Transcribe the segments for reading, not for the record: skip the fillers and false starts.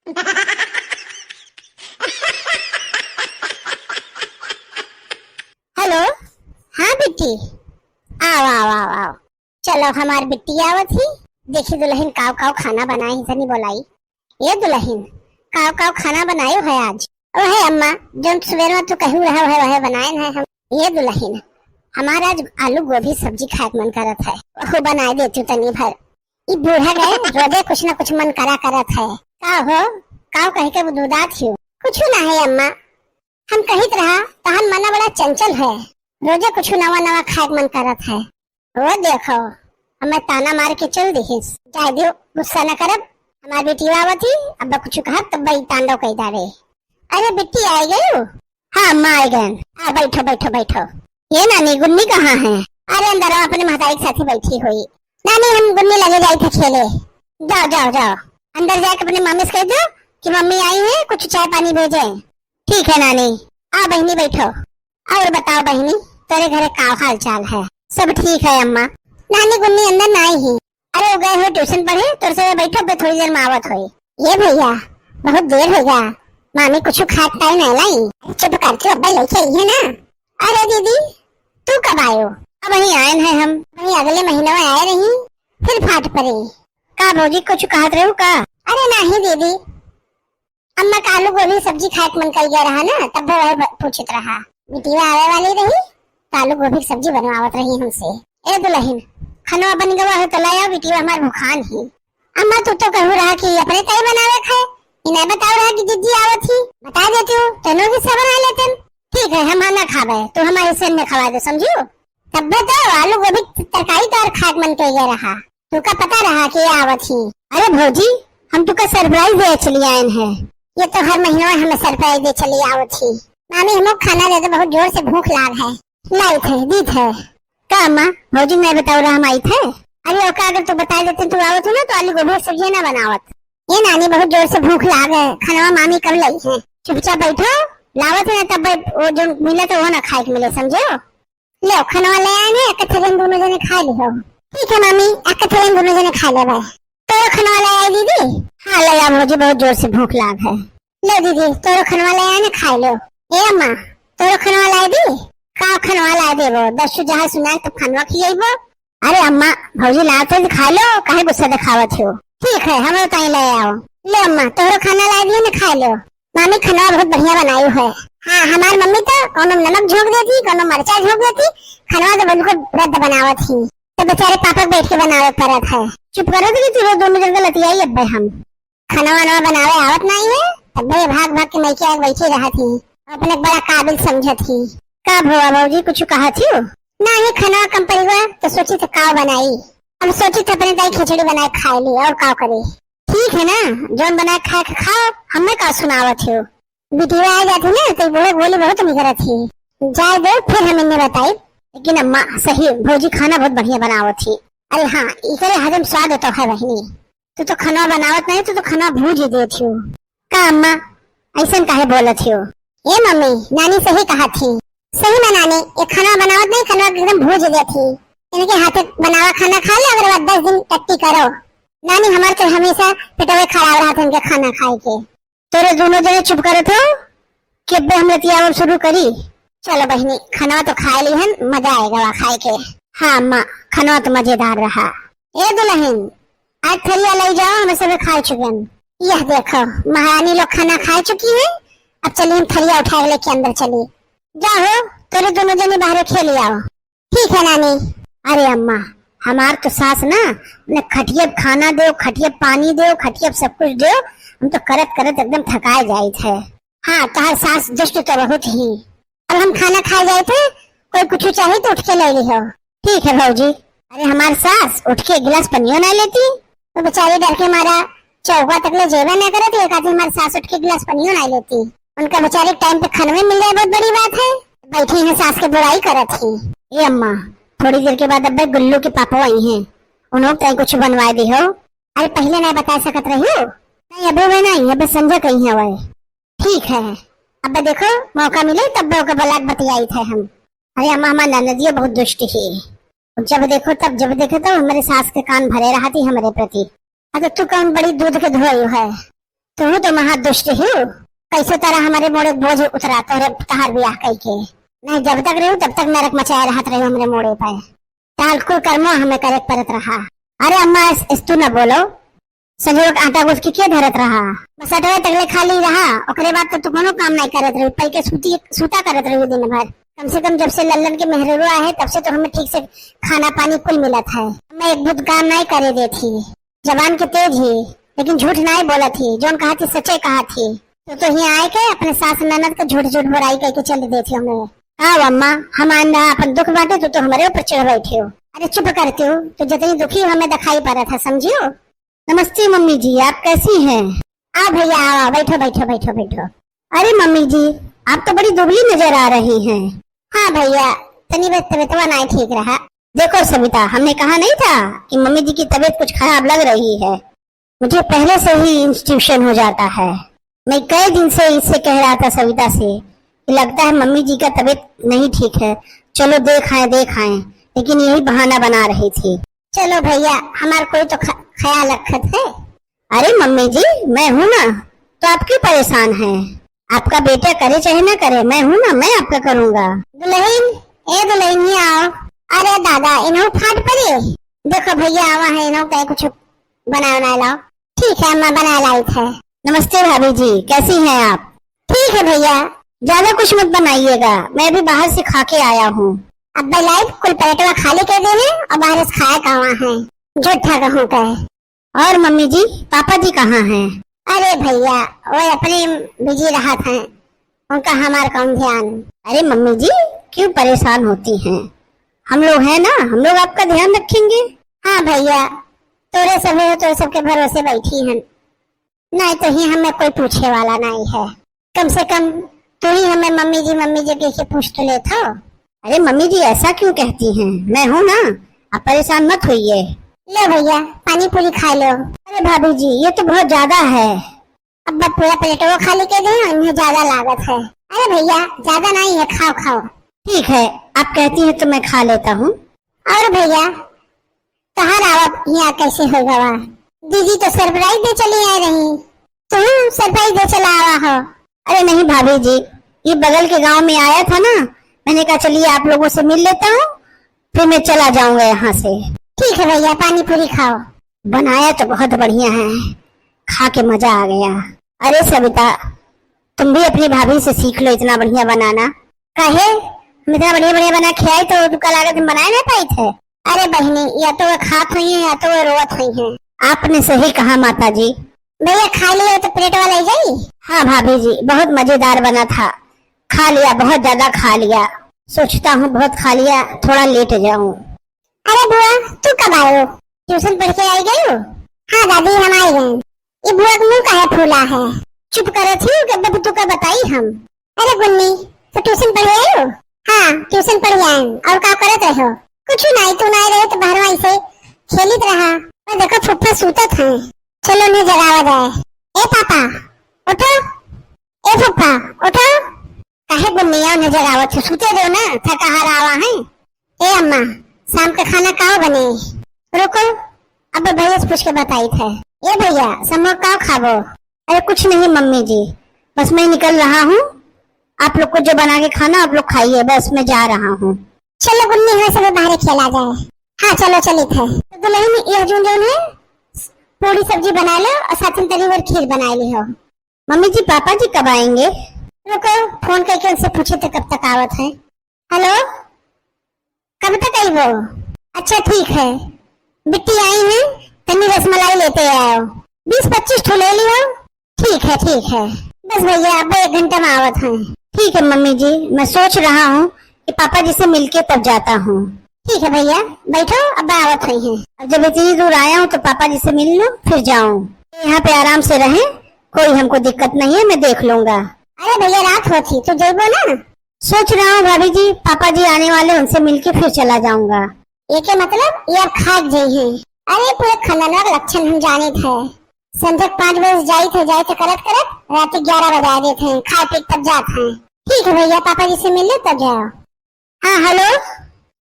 Hello. हाँ बिट्टी, आओ आओ आओ आओ। चलो हमारी बिट्टी आवत ही। देखी दुल्हन काव काव खाना बनाई सनी बोलाई। ये दुल्हन काव काव खाना बनायो है आज। ओ है अम्मा, जो सवेर में तू कहू रहा है वह बनाए है हम। ये दुल्हन हमारा आज आलू गोभी सब्जी खाए मन करत है, वो बना देती तनी भर। ई बूढ़ा गए रोजे कुछ न कुछ मन करा करत है। का हो काव कह के बुदुदात ही कुछ ना है अम्मा। हम कहित रहा तहन मना बड़ा चंचल है, रोजे कुछ नवा नवा खाए मन करत है। वो देखो हमें ताना मार के चल दिहिस। जाए दियो, गुस्सा न करब। हमारी बेटी आवत ही, अब कुछ कहा तब भाई तांडव कही डाले। अरे बिट्टी आ गई हो? हाँ अम्मा आ गए। हाँ बैठो बैठो बैठो। ये नानी गुन्नी कहाँ है? अरे अंदर अपने महतारी के साथ बैठी हुई। नानी हम गुन्नी लगे गए थे खेले। जाओ जाओ जाओ अंदर जाके अपने मम्मी से कह दो कि मम्मी आई है, कुछ चाय पानी भेजे। ठीक है नानी। आ बहनी बैठो। और बताओ बहनी, तेरे घरे का हाल चाल है? सब ठीक है अम्मा। नानी गुन्नी अंदर ना आई ही। अरे वो गए हो ट्यूशन पढ़े, तो से बैठो पे थोड़ी देर में आवत हुई। ये भैया बहुत देर हो गया, मामी कुछ खाता ही नहीं लाई। चुप करके अब्बा लेके आई है ना। अरे दीदी तू कब आयो? अब वही आए हैं हम, वही अगले महीने में आए रही, फिर फाट पड़ी। का भौजी कुछ कहत रहे का? अरे नहीं दीदी, अम्मा का आलू गोभी सब्जी खाए मन कर गया रहा ना, तब वह पूछत रहा। बिटिया आवे वाली रही तो आलू गोभी की सब्जी बनवावत रही हमसे। ए दुल्हन खाना बन गवा हो तो लाया, बिटिया हमार भूखान ही। अम्मा तू तो कहू रहा कि अपने तय बनावे खाए, इन्हें बताओ रहा कि दीदी आवत ही। बता देती हूँ तेनों भी सब बना लेते। ठीक है हम ना खावे तो हमारे से न खवा दो, समझियो। तब तो आलू गोभी तरकारी तो और खाए मन कर गया रहा, तू का पता रहा कि आवत ही। अरे भौजी हम तुका सरप्राइज दे चली आए हैं। ये तो हर महीने में हमें सरप्राइज दे चली आवत थी। मामी हम लोग खाना देते, बहुत जोर से भूख लाग है। लाई थे दी थे का अम्मा? भौजी मैं बताओ रहा हम आई थे। अरे ओका अगर तू बता देते तू आवत हो ना तो आलू गोभी सब्जी ना बनावत। ये नानी बहुत जोर से भूख लाग है, खाना मामी कर लाई है। चुपचाप बैठो, लावत है ना तब वो जो मिले तो वो ना खाए मिले, समझो। ले खाना ले आए हैं, एक थेरन दोनों जने खा लियो। ठीक है मामी, एक थेरन दोनों जने खा ले। तो खाना ले आए दीदी? हाँ ले आ मुझे बहुत जोर से भूख लाग है। ले दीदी तो खाना ले आए ना, खा लो। ए अम्मा तो खाना ला दी का? खाना ला देबो 10 जहाँ सुना तब खाना खिएबो। अरे अम्मा भौजी लाते खा लो, काहे गुस्सा दिखावत हो? ठीक है हम ताई ले आओ। ले अम्मा तो खाना ला दियो ना, खा लो। मामी खाना बहुत बढ़िया बनाई है। हाँ हमारी मम्मी तो कोनो नमक झोंक देती, कोनो मिर्चा झोंक देती, खाना तो बिल्कुल रद्द बनावत ही। तो बेचारे पापा बैठ के बनावे परत है। चुप करो तो तू दोनों जगह लतियाई। अब हम खाना वाना बनावे आवत नहीं है, तब भाग भाग के नहीं क्या बैठी रहा थी, अपने बड़ा काबिल समझत ही। का भुआ भौजी कुछ कहा थी? ना ही खाना कम परिवार तो सोची थे काव बनाई। अब सोची थे अपने दाई खिचड़ी बनाए खा ली, और काव करे। ठीक है ना, जौन बनाए खाए के खाओ, हमें का सुनावत हो। बिटिया आ जाती ना तो बोली बहुत निकरत थी। जाए दो फिर हम इन्हें बताई। लेकिन अम्मा सही भौजी खाना बहुत बढ़िया बनावत थी। अरे हाँ इकरे हजम स्वाद तो है बहनी। तू तो खाना बनावत नहीं, तू तो खाना भूज देती हो। का अम्मा ऐसा काहे बोलत हो? ये मम्मी नानी सही कहा थी। सही में नानी ये खाना बनावत नहीं, खाना एकदम भूज देती। इनके हाथे बनावा खाना खा ले, अगर 10 दिन टट्टी करो। नानी हमारे तो हमेशा पेटवे खराब रहा था इनके खाना खाए के। तेरे दोनों जने चुप करे थे कि अब हम लतिया शुरू करी। चलो बहनी खाना तो खा ली है, मजा आएगा खाए के। हाँ अम्मा खाना तो मजेदार रहा। ए दुल्हन आज थरिया ले जाओ, हम सब खा चुके हैं। यह देखो महारानी लोग खाना खा चुकी है। अब चलिए हम थरिया उठा लेके अंदर चलिए। जाओ तेरे दोनों जने बाहर खेल आओ। ठीक है नानी। अरे अम्मा हमार तो सास ना खटिया खाना दो, खटिया पानी दो, खटिया सब कुछ दो, हम तो करत करत एकदम थकाए जाए थे। हाँ तार सास जस्ट तो बहुत ही। अब हम खाना खाए जाए थे, कोई कुछ चाहिए तो उठ के ले ली हो। ठीक है भौजी। अरे हमारी सास उठ के गिलास पनियो नहीं लेती, तो बेचारी डर के मारा चौका तक ले जेबा न करे। एक आदमी हमारी सास उठ के गिलास पनियो नहीं लेती। उनका बेचारे टाइम पे खाने में मिल जाए बहुत बड़ी बात है। बैठी है सास की बुराई करत थी। ये अम्मा थोड़ी देर के बाद अब गुल्लू के पापा आई हैं, उन्होंने कहीं कुछ बनवा दी हो। अरे पहले नहीं बता सकत रही हो? नहीं अबे मैं नहीं, अबे समझा कहीं है वह। ठीक है अब देखो मौका मिले तब का बलाक बतियाई थे हम। अरे अम्मा हमारा ननदिया बहुत दुष्ट ही, जब देखो तब हमारे सास के कान भरे रहा थी हमारे प्रति। अरे तू कौन बड़ी दूध के धोई है, तू तो महादुष्ट हो। कैसे तरह हमारे मोड़े बोझ उतरा तोरे तहार ब्याह कई के। नहीं जब तक रहू तब तक नरक मचाए रहत रहे हमरे मोड़े पे। ताल कुल कर्मो हमें करे परत रहा। अरे अम्मा इस तू न बोलो। संजोग आटा गुस की क्या धरत रहा। बस अटवे तगले खाली रहा। ओकरे बाद तो तू कोनो काम नहीं करत रही। पई के सूता करत रही दिन भर। कम से कम जब से लल्लन के मेहरुआ है तब से तो हमें ठीक से खाना पानी कुल मिलत है। मैं एक बुध काम नहीं करे दे थी। जबान के तेज ही लेकिन झूठ नहीं बोला थी। जोन कहा थी सच्चे कहा थी। तो यहाँ आए के अपने सास ननद को झूठ झूठ बुराई कह के चल दे थी हमें। हाँ अम्मा हम आंदा अपन दुख बांटे तो हमारे ऊपर चढ़ बैठे हो। अरे चुप करते हो तो जितनी दुखी हमें दिखाई पड़ रहा था समझियो। नमस्ते मम्मी जी आप कैसी हैं? आ भैया आओ बैठो बैठो बैठो बैठो। अरे मम्मी जी आप तो बड़ी दुबली नजर आ रही हैं। हाँ भैया तनी तबीयत नहीं ठीक रहा। देखो सविता हमने कहा नहीं था कि मम्मी जी की तबीयत कुछ खराब लग रही है। मुझे पहले से ही इंस्टीट्यूशन हो जाता है। मैं कई दिन से इससे कह रहा था सविता से कि लगता है मम्मी जी का तबीयत नहीं ठीक है। चलो देख आए लेकिन यही बहाना बना रही थी। चलो भैया हमारा कोई तो ख्याल रखत है। अरे मम्मी जी मैं हूँ ना तो आप क्यों परेशान हैं? आपका बेटा करे चाहे ना करे मैं हूँ ना मैं आपका करूँगा। दुल्हन ए दुल्हन ही आओ। अरे दादा इन्हों फाट पड़े। देखो भैया आवा है इन्हों कहीं कुछ बना लाओ। ठीक है अम्मा बना लाई है। नमस्ते भाभी जी कैसी हैं आप? ठीक है भैया ज्यादा कुछ मत बनाइएगा मैं भी बाहर से खा के आया हूँ। अब लाइफ कुल प्लेटवा खाली कर देने और बाहर से खाया कहाँ है झूठा कहूँ का। और मम्मी जी पापा जी कहाँ हैं? अरे भैया वो अपने बिजी रहा था उनका हमारा कौन ध्यान। अरे मम्मी जी क्यों परेशान होती हैं? हम लोग हैं ना हम लोग आपका ध्यान रखेंगे। हाँ भैया तोरे सब है तो सबके भरोसे बैठी हैं। नहीं तो ही हमें कोई पूछे वाला नहीं है। कम से कम तू ही हमें मम्मी जी कह के पूछ तो लेता। अरे मम्मी जी ऐसा क्यों कहती हैं? मैं हूँ ना आप परेशान मत होइए। ले भैया पानी पूरी खा लो। अरे भाभी जी ये तो बहुत ज्यादा है। अब पूरा प्लेट वो खाली कर दें इन्हें ज्यादा लागत है। अरे भैया ज्यादा नहीं है खाओ खाओ। ठीक है आप कहती हैं तो मैं खा लेता हूँ। और भैया कहाँ रावत यहाँ कैसे होगा? दीदी तो सरप्राइज दे चली आ रही। तुम सरप्राइज दे चला आवा हो? अरे नहीं भाभी जी ये बगल के गांव में आया था ना मैंने कहा चलिए आप लोगों से मिल लेता हूँ फिर मैं चला जाऊंगा यहाँ से। ठीक है भैया पानी पूरी खाओ। बनाया तो बहुत बढ़िया है खा के मजा आ गया। अरे सविता तुम भी अपनी भाभी से सीख लो इतना बढ़िया बनाना। काहे इतना बढ़िया बढ़िया बना खिलाई तो तुमका लागत बनाए नहीं पाई थे। अरे बहनी या तो वो खात हुई है या तो वो रोवत हुई है। आपने सही कहा माता जी। भैया खा लिया तो पेट वाला जाई। हाँ भाभी जी बहुत मजेदार बना था खा लिया बहुत ज्यादा खा लिया। सोचता हूँ बहुत खा लिया थोड़ा लेट जाऊँ। अरे बुआ तू कब आयो? ट्यूशन पढ़ के आई गई हो? हाँ दादी हम आई गए। ये बुआ का मुंह काहे फूला है? चुप करो थी कब तू का बताई हम। अरे गुन्नी तो ट्यूशन पढ़ आई हो? हाँ ट्यूशन पढ़ आए। और क्या करते रहो? कुछ नहीं तू नहीं रहे तो बाहर ऐसे खेलित रहा। और देखो फुफ्फा सूतत है चलो उन्हें जगावा जाए। ए पापा उठो। ए फुफ्फा उठो। काहे गुन्निया उन्हें जगावत सूते दो ना थका हारा आवा है। ए अम्मा शाम का खाना कहाँ बने? रुको अब भैया से पूछ के बताई थे। ये भैया समोसा कहाँ खाबो? अरे कुछ नहीं मम्मी जी बस मैं निकल रहा हूँ आप लोग को जो बना के खाना आप लोग खाइए बस मैं जा रहा हूँ। चलो गुन्नी हुए सब बाहर खेला जाए। हाँ चलो चली थे तो दुल्हन ये जो है पूरी सब्जी बना लो और साथ में तरी और खीर बना ली हो। मम्मी जी पापा जी कब आएंगे? रुको फोन करके उनसे पूछे तो कब तक आवत है। हेलो कब तक आई वो? अच्छा ठीक है बिट्टी आई है तनी रसमलाई लेते आओ 20-25 ठो ले लियो। ठीक है बस भैया अब 1 घंटा में आवत है। ठीक है मम्मी जी मैं सोच रहा हूँ कि पापा जी से मिलके तब जाता हूँ। ठीक है भैया बैठो अब आवत हुई है। अब जब इतनी दूर आया हूँ तो पापा जी से मिल लूँ फिर जाऊँ। यहाँ पे आराम से रहे कोई हमको दिक्कत नहीं है मैं देख लूंगा। अरे भैया रात होती तो जाइबो ना। सोच रहा हूँ भाभी जी पापा जी आने वाले उनसे मिलके फिर चला जाऊंगा। ये क्या मतलब ये खाक जाई है? अरे पूरे खानदान का लक्षण हम जाने थे। संध्या 5 बजे जाए थे करत रात 11 बजा देते हैं खा पी तब जाते हैं। ठीक है भैया पापा जी से मिल लो तब जाओ। हाँ हेलो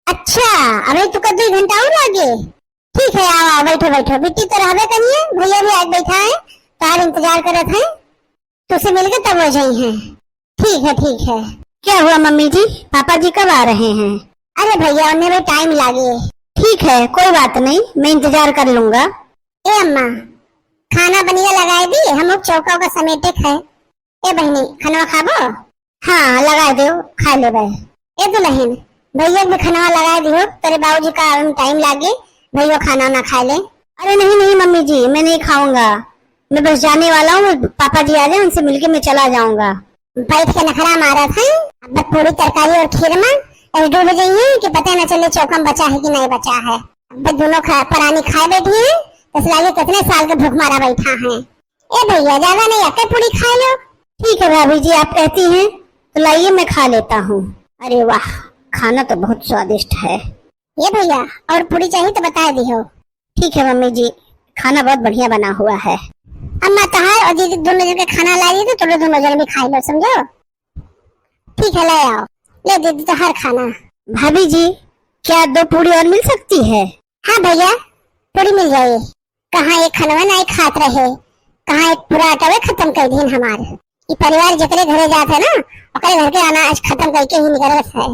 अच्छा अभी तो 2 घंटा और लगे। ठीक है आओ बैठो बिट्टी तो रहबे करिए भैया भी आज बैठा है तार इंतजार करत हैं, तुझसे मिलके तब हो जाई हैं। ठीक है ठीक है। क्या हुआ मम्मी जी, पापा जी कब आ रहे हैं? अरे भैया उन्हें भी टाइम लागे। ठीक है कोई बात नहीं, मैं इंतजार कर लूंगा। ए अम्मा खाना बनिया लगाए दी, हम लोग चौका का समेटे खाए। ए बहनी खाना खाबो? हाँ लगा दो, खा ले भाई। ए दुल्हन भैया भी खाना लगा दियो, तेरे बाबूजी का टाइम लागे, भैया खाना ना खा ले। अरे नहीं नहीं मम्मी जी मैं नहीं खाऊंगा, मैं बस जाने वाला हूँ, पापा जी आ जाए उनसे मिलके मैं चला जाऊंगा। बैठ के नखरा मारा था, अब पूरी तरकारी और खीर में और डूब जाइए कि पता न चले चौका में बचा है कि नहीं बचा है। अब दोनों परानी खाए बैठी है, तो लागे कितने साल के भूख मारा बैठा है। ए भैया ज्यादा नहीं आके पूरी खा लो। ठीक है भाभी जी आप कहती हैं तो लाइए मैं खा लेता हूँ। अरे वाह खाना तो बहुत स्वादिष्ट है। ये भैया और पूरी चाहिए तो बता दियो। ठीक है मम्मी जी खाना बहुत बढ़िया बना हुआ है। अम्मा तहार और दीदी दोनों जन के खाना लाई तो थोड़े दोनों जन भी खाई लो, समझो। ठीक है ले आओ, ले दीदी तो हर खाना। भाभी जी क्या 2 पूरी और मिल सकती है? हाँ भैया पूरी मिल जाए। कहाँ एक खनवा नहीं खात रहे, कहाँ एक पूरा आटा खत्म कर दी हमारे। ये परिवार जितने घरे जाते ना ओकरे घर के अनाज खत्म करके ही निकलत है।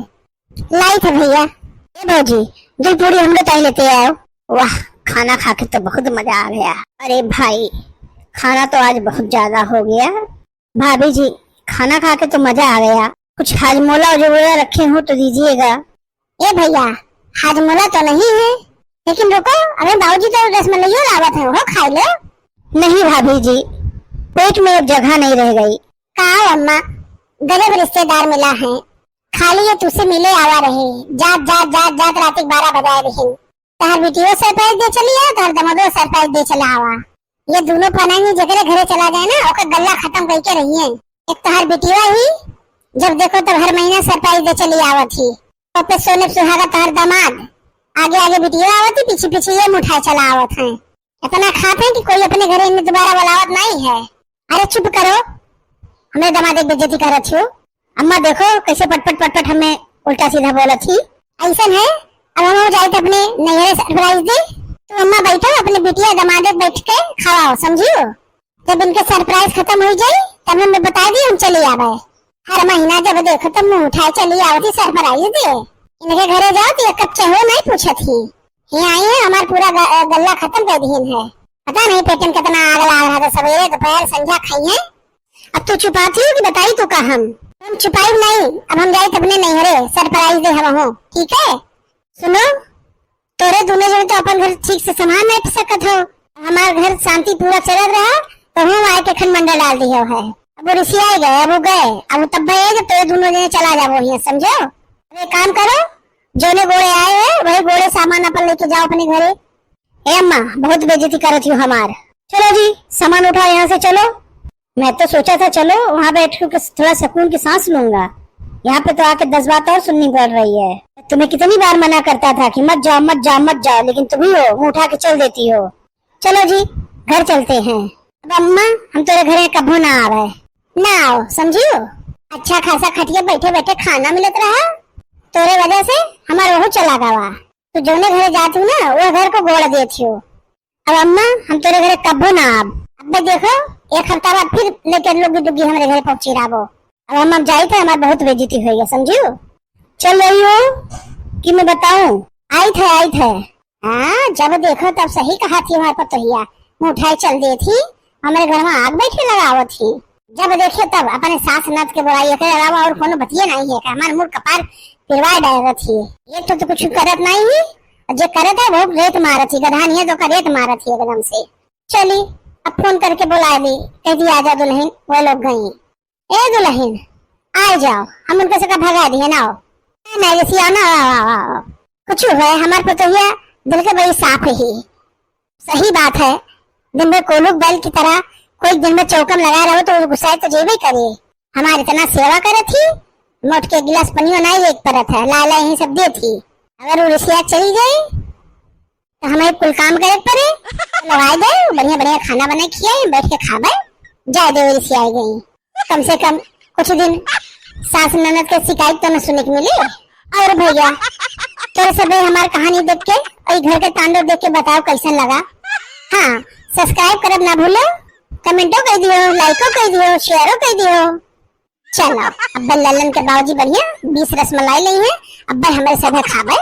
लाई थे भैया। ए भौजी 2 पूरी हम लोग तय लेते आओ। वाह खाना खा के तो बहुत मजा आ गया। अरे भाई खाना तो आज बहुत ज्यादा हो गया। भाभी जी खाना खा के तो मजा आ गया, कुछ हाजमोला वजमोला रखे हो तो दीजिएगा। ए भैया हाजमोला तो नहीं है, लेकिन रुको अरे बाबूजी तो रसमलाइयो लावत है, वो खा लो। नहीं भाभी जी पेट में अब जगह नहीं रह गई। कहा अम्मा गरीब रिश्तेदार मिला है, खाली ये तुझसे मिले आवा रहे, जात जात जात जात रात 12 बजाए रही। तहर बेटियों सरप्राइज दे चली है, तहर दमादो सरप्राइज दे चला आवा। ये दोनों पनाई जगह घरे चला जाए ना ओका गल्ला खत्म करके रही है। एक तहर बेटिया ही जब देखो तब हर महीना सरप्राइज दे चली आवत थी, तो पे सोने सुहागा तहर दामाद आगे आगे बेटिया आवत थी, पीछे पीछे ये मुठाई चला आवत है। इतना खाते हैं कि कोई अपने घरे में दोबारा बुलावत नहीं है। अरे चुप करो, हमें दामाद बेइज्जती करत हो। अम्मा देखो कैसे पटपट पटपट हमें उल्टा सीधा बोलत थी। ऐसा है अब हम जाए अपने नैहरे सरप्राइज दे, तो अम्मा बैठो अपने बिटिया दामाद बैठ के खाओ, समझियो। जब इनके सरप्राइज खत्म हो जाए तब हमें बता दी हम चले आवे। हर महीना जब देखो तब मुंह उठाए चली आवती सरप्राइज दे। इनके घरे जाओ तो कब चाहो नहीं पूछत ही, ये आई है हमार पूरा गल्ला खत्म कर दी है। पता नहीं पेटन कितना आग लग रहा था, सवेरे दोपहर संध्या खाई है। अब तू छुपाती हो कि बताई तो का हम छुपाई नहीं। अब हम जाए अपने नैहरे सरप्राइज दे हम हो, ठीक है। सुनो तोरे दोनों जन तो अपन घर ठीक से संभाल नहीं सकत हो, हमारे घर शांति पूरा चलत रहा तो हम आए के खंडमंडल डाल दिया है। अब वो ऋषि आए गए, अब वो गए, अब तब भैया जब तोरे दोनों जने चला जाओ यहाँ, समझो। अब एक काम करो जोने घोड़े आए हैं वही घोड़े सामान अपन लेके जाओ अपने घरे। ए अम्मा बहुत बेइज्जती करत हो हमार। चलो जी सामान उठाओ यहाँ से चलो। मैं तो सोचा था चलो वहाँ बैठ के थोड़ा सुकून की सांस लूंगा, यहाँ पे तो आके 10 बात और सुननी पड़ रही है। तुम्हें कितनी बार मना करता था कि मत जाओ मत जाओ मत जाओ, लेकिन तुम ही हो मुँह उठा के चल देती हो। चलो जी घर चलते हैं। अब अम्मा हम तेरे घरे कभो ना आ रहे ना आओ, समझियो। अच्छा खासा खटिया बैठे बैठे खाना मिलत रहा, तोरे वजह से हमारा वो चला गवा। तो जोने घरे जाती ना वो घर को गोड़ देती हो। अब अम्मा हम तेरे घरे कभो ना आब। अब देखो 1 हफ्ता बाद फिर लेकर लोगी डुगी हमारे घर पहुंची रहो। अब हम जाए थे हमारी बहुत बेइज्जती हुई है, समझियो। चल रही हो कि मैं बताऊं? आई थे हाँ जब देखो तब सही कहा थी हमारे पतोहिया, मुँह उठाई चल दी थी, हमारे घर में आग बैठे लगावत थी। जब देखियो तब अपने सास नत के बुराई के अलावा और कोनो बतिया नहीं है, हमारे मुंह कपार पिरवा डाल थी। ये तो कुछ करत नहीं है, जो करत है वो रेत मारत थी, गधा नहीं है तो रेत मारत थी एकदम से। चली अब फोन करके बुला ली, कह दी आजा दुल्हन, वो लोग गई। ए दुल्हन आ जाओ, हम उनके से भगा दिए ना ना कुछ है हमारे पतोहिया दिल के बड़ी साफ ही। सही बात है, दिन में कोलूक बैल की तरह कोई दिन में चौकम लगा रहो तो गुस्सा तो जेबे करे। हमारी इतना सेवा करे थी, मोट के गिलास पनियो नहीं एक परत है, ला यही सब दे थी। अगर वो रिश्तेदार चली गई तो हमें कुल काम करे पड़े, लगा दे बढ़िया बढ़िया खाना बना खिया बैठ के खावे जाए दे। रिश्तेदार आई गई कम से कम कुछ दिन सास ननद के शिकायत तो न सुनने को मिली। और भैया तेरे सब हमारी कहानी देख के और घर के तांडव देख के बताओ कैसन लगा। हाँ सब्सक्राइब करब ना भूलो, कमेंटो कर दियो, लाइको कर दियो, शेयरो कर दियो। चलो अब्बा ललन के बाबूजी बढ़िया 20 रसमलाई ली है, अब्बा हमारे सब खावे।